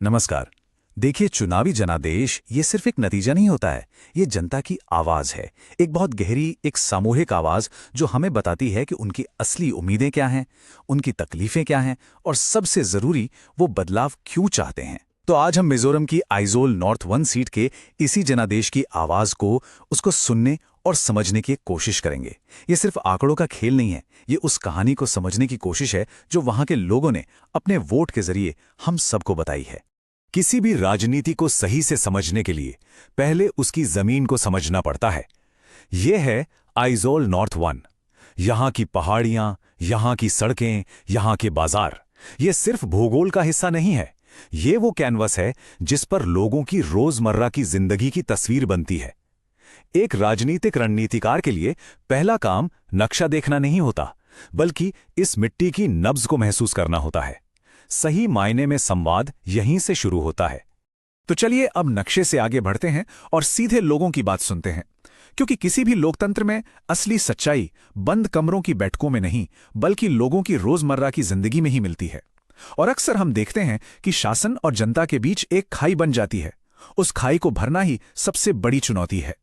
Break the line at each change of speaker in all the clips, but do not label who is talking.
नमस्कार। देखिए, चुनावी जनादेश ये सिर्फ एक नतीजा नहीं होता है। ये जनता की आवाज है, एक बहुत गहरी, एक सामूहिक आवाज जो हमें बताती है कि उनकी असली उम्मीदें क्या हैं, उनकी तकलीफें क्या हैं और सबसे जरूरी, वो बदलाव क्यों चाहते हैं। तो आज हम मिजोरम की आइजोल नॉर्थ 1 सीट के इसी जनादेश की आवाज को, उसको सुनने और समझने की कोशिश करेंगे। ये सिर्फ आंकड़ों का खेल नहीं है, ये उस कहानी को समझने की कोशिश है जो वहां के लोगों ने अपने वोट के जरिए हम सबको बताई है।
किसी भी राजनीति को सही से समझने के लिए पहले उसकी जमीन को समझना पड़ता है। यह है आइजोल नॉर्थ 1। यहां की पहाड़ियां, यहां की सड़कें, यहां के बाजार, ये सिर्फ भूगोल का हिस्सा नहीं है। ये वो कैनवस है जिस पर लोगों की रोजमर्रा की जिंदगी की तस्वीर बनती है। एक राजनीतिक रणनीतिकार के लिए पहला काम नक्शा देखना नहीं होता, बल्कि इस मिट्टी की नब्ज को महसूस करना होता है। सही मायने में संवाद यहीं से शुरू होता है।
तो चलिए अब नक्शे से आगे बढ़ते हैं और सीधे लोगों की बात सुनते हैं, क्योंकि किसी भी लोकतंत्र में असली सच्चाई बंद कमरों की बैठकों में नहीं, बल्कि लोगों की रोजमर्रा की जिंदगी में ही मिलती है। और अक्सर हम देखते हैं कि शासन और जनता के बीच एक खाई बन जाती है। उस खाई को भरना ही सबसे बड़ी चुनौती है।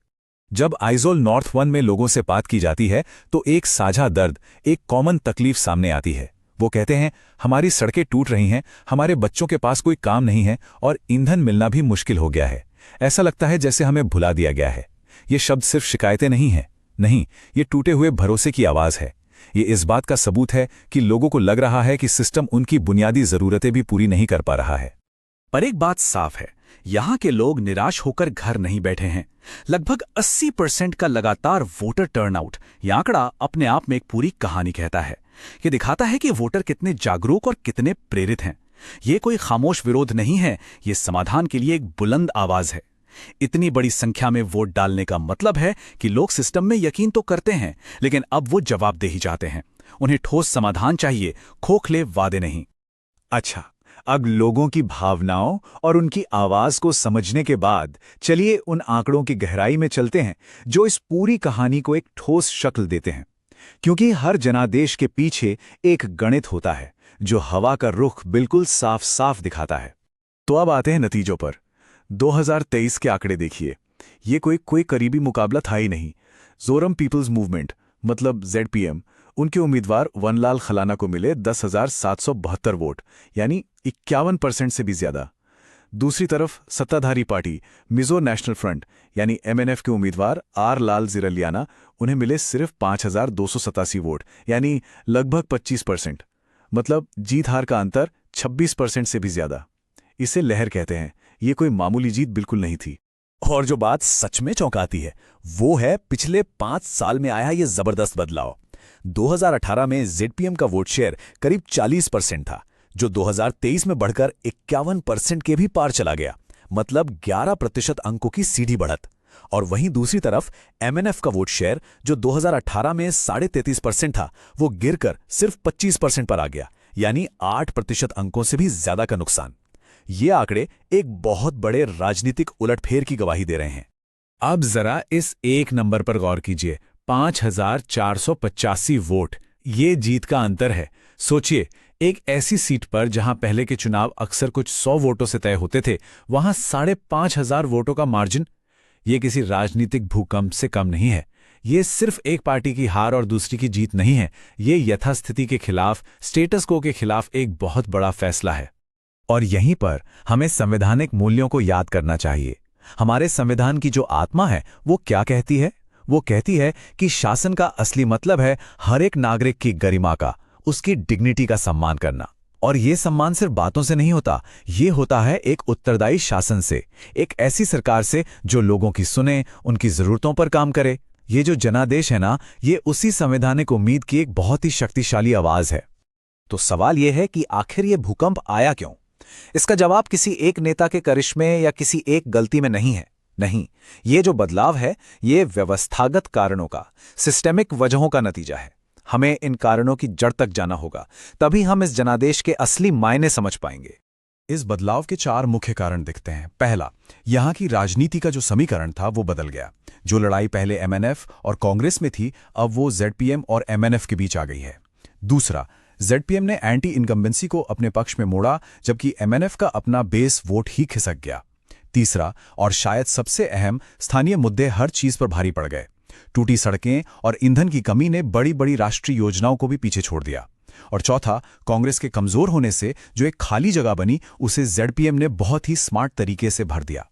जब आइजोल नॉर्थ 1 में लोगों से बात की जाती है तो एक साझा दर्द, एक कॉमन तकलीफ सामने आती है। वो कहते हैं, हमारी सड़कें टूट रही हैं, हमारे बच्चों के पास कोई काम नहीं है और ईंधन मिलना भी मुश्किल हो गया है। ऐसा लगता है जैसे हमें भुला दिया गया है। ये शब्द सिर्फ शिकायतें नहीं हैं, नहीं, ये टूटे हुए भरोसे की आवाज है। ये इस बात का सबूत है कि लोगों को लग रहा है कि सिस्टम उनकी बुनियादी जरूरतें भी पूरी नहीं कर पा रहा है।
पर एक बात साफ है, यहां के लोग निराश होकर घर नहीं बैठे हैं। लगभग 80% का लगातार वोटर टर्नआउट, यह आंकड़ा अपने आप में एक पूरी कहानी कहता है। ये दिखाता है कि वोटर कितने जागरूक और कितने प्रेरित हैं। ये कोई खामोश विरोध नहीं है, ये समाधान के लिए एक बुलंद आवाज है। इतनी बड़ी संख्या में वोट डालने का मतलब है कि लोग सिस्टम में यकीन तो करते हैं, लेकिन अब वो जवाबदेही चाहते हैं। उन्हें ठोस समाधान चाहिए, खोखले वादे नहीं।
अच्छा, अब लोगों की भावनाओं और उनकी आवाज को समझने के बाद चलिए उन आंकड़ों की गहराई में चलते हैं जो इस पूरी कहानी को एक ठोस शक्ल देते हैं। क्योंकि हर जनादेश के पीछे एक गणित होता है जो हवा का रुख बिल्कुल साफ साफ दिखाता है। तो अब आते हैं नतीजों पर। 2023 के आंकड़े देखिए। ये कोई करीबी मुकाबला था ही नहीं। जोरम पीपल्स मूवमेंट मतलब ZPM, उनके उम्मीदवार वनलाल खलाना को मिले 10,772 वोट, यानी 51% से भी ज्यादा। दूसरी तरफ सत्ताधारी पार्टी मिजो नेशनल फ्रंट यानी MNF के उम्मीदवार आर लाल जिरलियाना, उन्हें मिले सिर्फ 5,287 वोट, यानी लगभग 25%। मतलब जीत हार का अंतर 26% से भी ज्यादा। इसे लहर कहते हैं। ये कोई मामूली जीत बिल्कुल नहीं थी। और जो बात सच में चौंकाती है वो है पिछले 5 साल में आया ये जबरदस्त बदलाव। 2018 में ZPM का वोट शेयर करीब 40% था, जो 2023 में बढ़कर 51% के भी पार चला गया। मतलब 11% अंकों की सीधी बढ़त। और वहीं दूसरी तरफ MNF का वोट शेयर, जो 2018 में 33.5% था, वो गिरकर सिर्फ 25% पर आ गया, यानी 8% अंकों से भी ज्यादा का नुकसान। ये आंकड़े एक बहुत बड़े राजनीतिक उलटफेर की गवाही दे रहे हैं। अब जरा इस एक नंबर पर गौर कीजिए, 5,485 वोट। ये जीत का अंतर है। सोचिए, एक ऐसी सीट पर जहां पहले के चुनाव अक्सर कुछ 100 वोटों से तय होते थे, वहां 5,500 वोटों का मार्जिन। ये किसी राजनीतिक भूकंप से कम नहीं है। ये सिर्फ एक पार्टी की हार और दूसरी की जीत नहीं है। ये यथास्थिति के खिलाफ, स्टेटस को के खिलाफ एक बहुत बड़ा फैसला है। और यहीं पर हमें संवैधानिक मूल्यों को याद करना चाहिए। हमारे संविधान की जो आत्मा है वो क्या कहती है? वो कहती है कि शासन का असली मतलब है हर एक नागरिक की गरिमा का, उसकी डिग्निटी का सम्मान करना। और ये सम्मान सिर्फ बातों से नहीं होता, ये होता है एक उत्तरदायी शासन से, एक ऐसी सरकार से जो लोगों की सुने, उनकी जरूरतों पर काम करे। ये जो जनादेश है ना, ये उसी संवैधानिक उम्मीद की एक बहुत ही शक्तिशाली आवाज है। तो सवाल ये है कि आखिर ये भूकंप आया क्यों? इसका जवाब किसी एक नेता के करिश्मे या किसी एक गलती में नहीं है। नहीं, ये जो बदलाव है, ये व्यवस्थागत कारणों का, सिस्टेमिक वजहों का नतीजा है। हमें इन कारणों की जड़ तक जाना होगा, तभी हम इस जनादेश के असली मायने समझ पाएंगे। इस बदलाव के 4 मुख्य कारण दिखते हैं। पहला, यहां की राजनीति का जो समीकरण था वो बदल गया। जो लड़ाई पहले MNF और कांग्रेस में थी, अब वो ZPM और MNF के बीच आ गई है। दूसरा, जेडपीएम ने एंटी इनकम्बेंसी को अपने पक्ष में मोड़ा, जबकि एमएनएफ का अपना बेस वोट ही खिसक गया। तीसरा और शायद सबसे अहम, स्थानीय मुद्दे हर चीज पर भारी पड़ गए। टूटी सड़कें और ईंधन की कमी ने बड़ी बड़ी राष्ट्रीय योजनाओं को भी पीछे छोड़ दिया। और चौथा, कांग्रेस के कमजोर होने से जो एक खाली जगह बनी, उसे जेडपीएम ने बहुत ही स्मार्ट तरीके से भर दिया।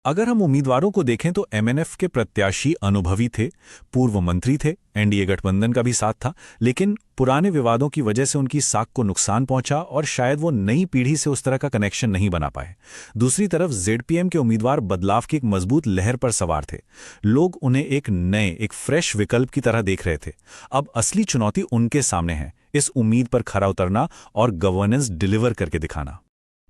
अगर हम उम्मीदवारों को देखें तो एमएनएफ के प्रत्याशी अनुभवी थे, पूर्व मंत्री थे, एनडीए गठबंधन का भी साथ था, लेकिन पुराने विवादों की वजह से उनकी साख को नुकसान पहुंचा और शायद वो नई पीढ़ी से उस तरह का कनेक्शन नहीं बना पाए। दूसरी तरफ जेडपीएम के उम्मीदवार बदलाव की एक मजबूत लहर पर सवार थे। लोग उन्हें एक नए, एक फ्रेश विकल्प की तरह देख रहे थे। अब असली चुनौती उनके सामने है, इस उम्मीद पर खरा उतरना और गवर्नेंस डिलीवर करके दिखाना।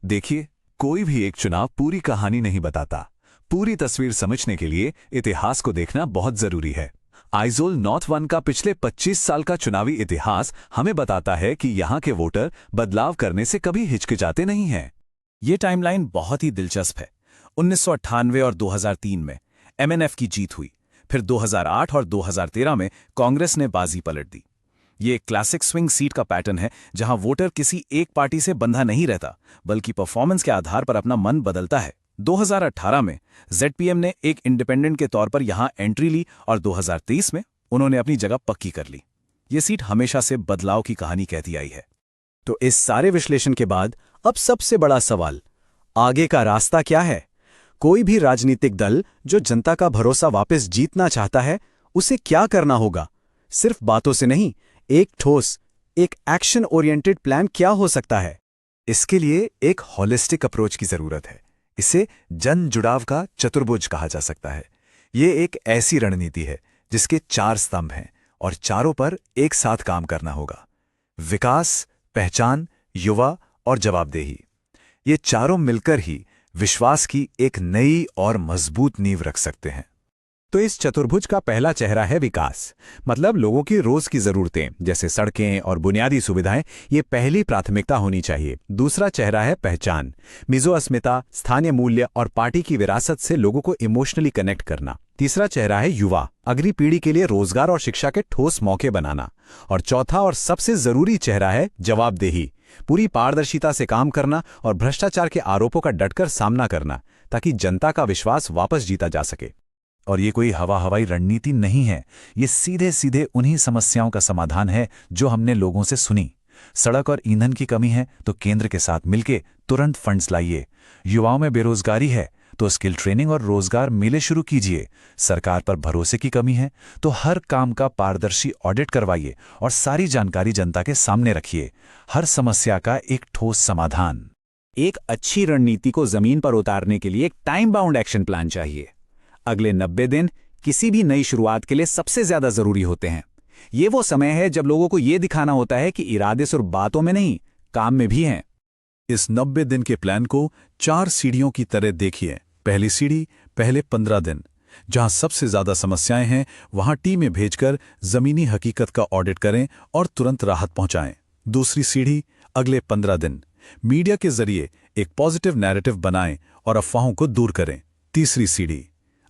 देखिए, कोई भी एक चुनाव पूरी कहानी नहीं बताता। पूरी तस्वीर समझने के लिए इतिहास को देखना बहुत जरूरी है। आइजोल नॉर्थ 1 का पिछले 25 साल का चुनावी इतिहास हमें बताता है कि यहाँ के वोटर बदलाव करने से कभी हिचकिचाते नहीं हैं।
ये टाइमलाइन बहुत ही दिलचस्प है। 1998 और 2003 में एमएनएफ की जीत हुई, फिर 2008 और 2013 में कांग्रेस ने बाजी पलट दी। ये एक क्लासिक स्विंग सीट का पैटर्न है, जहां वोटर किसी एक पार्टी से बंधा नहीं रहता, बल्कि परफॉर्मेंस के आधार पर अपना मन बदलता है। 2018 में जेडपीएम ने एक इंडिपेंडेंट के तौर पर यहां एंट्री ली और 2023 में उन्होंने अपनी जगह पक्की कर ली। ये सीट हमेशा से बदलाव की कहानी कहती आई है।
तो इस सारे विश्लेषण के बाद अब सबसे बड़ा सवाल, आगे का रास्ता क्या है? कोई भी राजनीतिक दल जो जनता का भरोसा वापस जीतना चाहता है, उसे क्या करना होगा? सिर्फ बातों से नहीं, एक ठोस, एक एक्शन ओरिएंटेड प्लान क्या हो सकता है? इसके लिए एक होलिस्टिक अप्रोच की जरूरत है। इसे जन जुड़ाव का चतुर्भुज कहा जा सकता है। ये एक ऐसी रणनीति है जिसके 4 स्तंभ हैं और चारों पर एक साथ काम करना होगा। विकास, पहचान, युवा और जवाबदेही। ये चारों मिलकर ही विश्वास की एक नई और मजबूत नींव रख सकते हैं। तो इस चतुर्भुज का पहला चेहरा है विकास, मतलब लोगों की रोज की जरूरतें जैसे सड़कें और बुनियादी सुविधाएं, ये पहली प्राथमिकता होनी चाहिए। दूसरा चेहरा है पहचान, मिजो अस्मिता, स्थानीय मूल्य और पार्टी की विरासत से लोगों को इमोशनली कनेक्ट करना। तीसरा चेहरा है युवा, अगली पीढ़ी के लिए रोजगार और शिक्षा के ठोस मौके बनाना। और चौथा और सबसे जरूरी चेहरा है जवाबदेही, पूरी पारदर्शिता से काम करना और भ्रष्टाचार के आरोपों का डटकर सामना करना, ताकि जनता का विश्वास वापस जीता जा सके। और ये कोई हवाई रणनीति नहीं है, ये सीधे सीधे उन्हीं समस्याओं का समाधान है जो हमने लोगों से सुनी। सड़क और ईंधन की कमी है तो केंद्र के साथ मिलके तुरंत फंड्स लाइए। युवाओं में बेरोजगारी है तो स्किल ट्रेनिंग और रोजगार मेले शुरू कीजिए। सरकार पर भरोसे की कमी है तो हर काम का पारदर्शी ऑडिट करवाइए और सारी जानकारी जनता के सामने रखिए। हर समस्या का एक ठोस समाधान। एक अच्छी रणनीति को जमीन पर उतारने के लिए एक टाइम बाउंड एक्शन प्लान चाहिए। अगले 90 दिन किसी भी नई शुरुआत के लिए सबसे ज्यादा जरूरी होते हैं। ये वो समय है जब लोगों को ये दिखाना होता है कि इरादे सिर्फ बातों में नहीं, काम में भी हैं। इस 90 दिन के प्लान को 4 सीढ़ियों की तरह देखिए। पहली सीढ़ी, पहले 15 दिन, जहां सबसे ज्यादा समस्याएं हैं वहां टीमें भेजकर जमीनी हकीकत का ऑडिट करें और तुरंत राहत पहुंचाएं। दूसरी सीढ़ी, अगले 15 दिन, मीडिया के जरिए एक पॉजिटिव नैरेटिव बनाएं और अफवाहों को दूर करें। तीसरी सीढ़ी,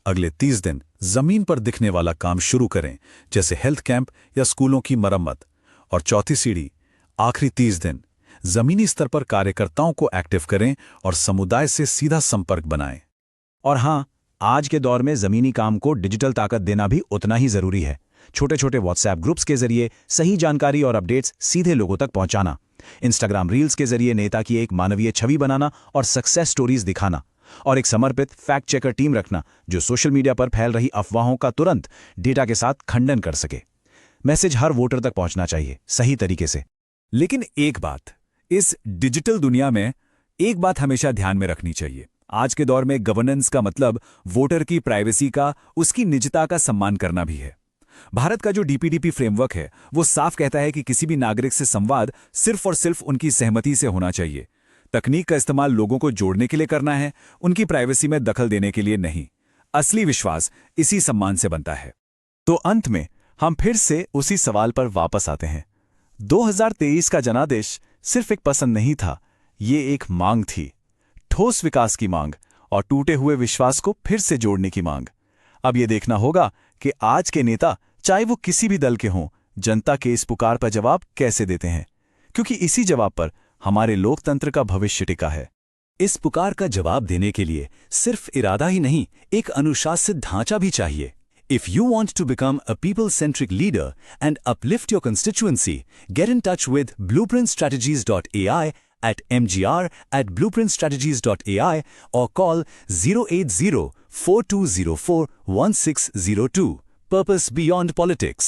अगले 30 दिन जमीन पर दिखने वाला काम शुरू करें, जैसे हेल्थ कैंप या स्कूलों की मरम्मत। और चौथी सीढ़ी, आखिरी 30 दिन, जमीनी स्तर पर कार्यकर्ताओं को एक्टिव करें और समुदाय से सीधा संपर्क बनाएं। और हां, आज के दौर में जमीनी काम को डिजिटल ताकत देना भी उतना ही जरूरी है। छोटे छोटे व्हाट्सएप ग्रुप्स के जरिए सही जानकारी और अपडेट्स सीधे लोगों तक पहुंचाना, इंस्टाग्राम रील्स के जरिए नेता की एक मानवीय छवि बनाना और सक्सेस स्टोरीज दिखाना, और एक समर्पित फैक्ट चेकर टीम रखना जो सोशल मीडिया पर फैल रही अफवाहों का तुरंत डेटा के साथ खंडन कर सके। मैसेज हर वोटर तक पहुंचना चाहिए, सही तरीके से। लेकिन एक बात, इस डिजिटल दुनिया में एक बात हमेशा ध्यान में रखनी चाहिए। आज के दौर में गवर्नेंस का मतलब वोटर की प्राइवेसी का, उसकी निजता का सम्मान करना भी है। भारत का जो डीपीडीपी फ्रेमवर्क है वो साफ कहता है कि किसी भी नागरिक से संवाद सिर्फ और सिर्फ उनकी सहमति से होना चाहिए। तकनीक का इस्तेमाल लोगों को जोड़ने के लिए करना है, उनकी प्राइवेसी में दखल देने के लिए नहीं। असली विश्वास इसी सम्मान से बनता है। तो अंत में हम फिर से उसी सवाल पर वापस आते हैं। 2023 का जनादेश सिर्फ एक पसंद नहीं था, ये एक मांग थी, ठोस विकास की मांग और टूटे हुए विश्वास को फिर से जोड़ने की मांग। अब ये देखना होगा कि आज के नेता, चाहे वो किसी भी दल के हों, जनता के इस पुकार पर जवाब कैसे देते हैं। क्योंकि इसी जवाब पर हमारे लोकतंत्र का भविष्य टिका है।
इस पुकार का जवाब देने के लिए सिर्फ इरादा ही नहीं, एक अनुशासित ढांचा भी चाहिए। If you want to become a people-centric leader and uplift your constituency, get in touch with blueprintstrategies.ai at mgr@blueprintstrategies.ai or call 080-4204-1602. Purpose beyond politics.